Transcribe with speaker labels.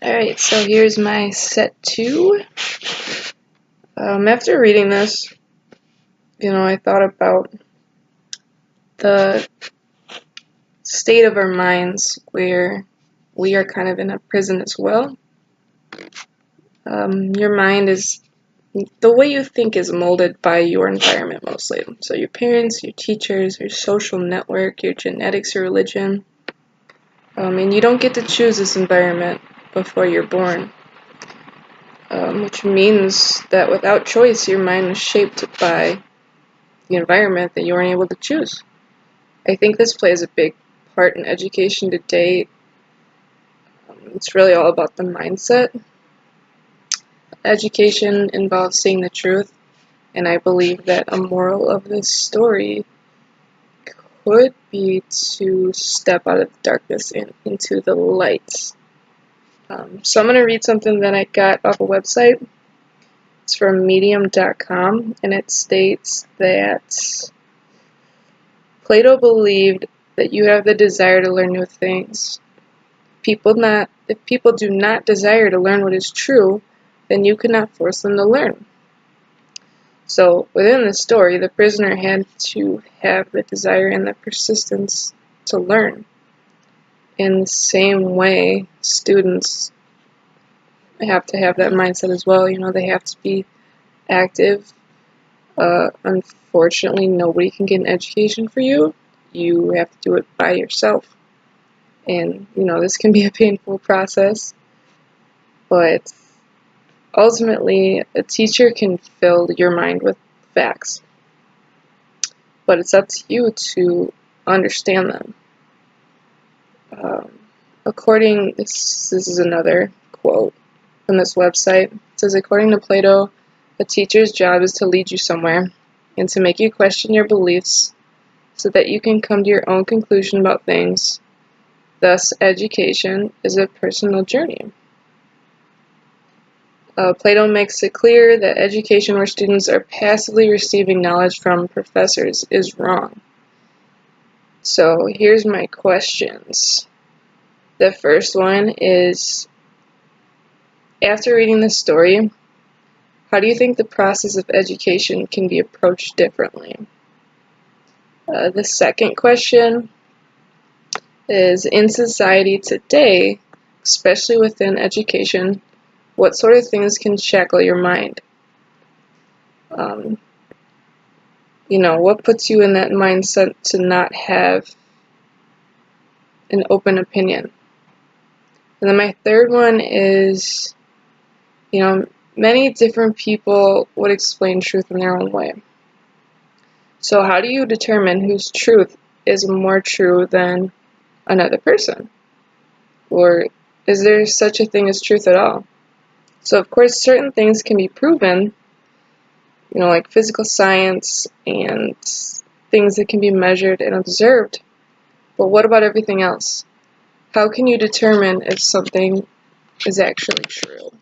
Speaker 1: Alright, so here's my set 2. After reading this, I thought about the state of our minds where we are kind of in a prison as well. Your mind is, the way you think is molded by your environment mostly. So your parents, your teachers, your social network, your genetics, your religion. And you don't get to choose this environment before you're born. Which means that without choice, your mind was shaped by the environment that you weren't able to choose. I think this plays a big part in education today. It's really all about the mindset. Education involves seeing the truth, and I believe that a moral of this story could be to step out of the darkness and into the light. So I'm going to read something that I got off a website. It's from medium.com, and it states that Plato believed that you have the desire to learn new things. If people do not desire to learn what is true, then you cannot force them to learn. So within the story, the prisoner had to have the desire and the persistence to learn. In the same way, students have to have that mindset as well. They have to be active. Unfortunately, nobody can get an education for you. You have to do it by yourself. And, this can be a painful process. But ultimately, a teacher can fill your mind with facts. But it's up to you to understand them. This is another quote from this website. It says, according to Plato, a teacher's job is to lead you somewhere and to make you question your beliefs so that you can come to your own conclusion about things. Thus, education is a personal journey. Plato makes it clear that education where students are passively receiving knowledge from professors is wrong. So here's my questions. The first one is, after reading this story, how do you think the process of education can be approached differently? The second question is, in society today, especially within education, what sort of things can shackle your mind? What puts you in that mindset to not have an open opinion? And then my third one is, many different people would explain truth in their own way. So how do you determine whose truth is more true than another person? Or is there such a thing as truth at all? So of course certain things can be proven, like physical science and things that can be measured and observed. But what about everything else? How can you determine if something is actually true?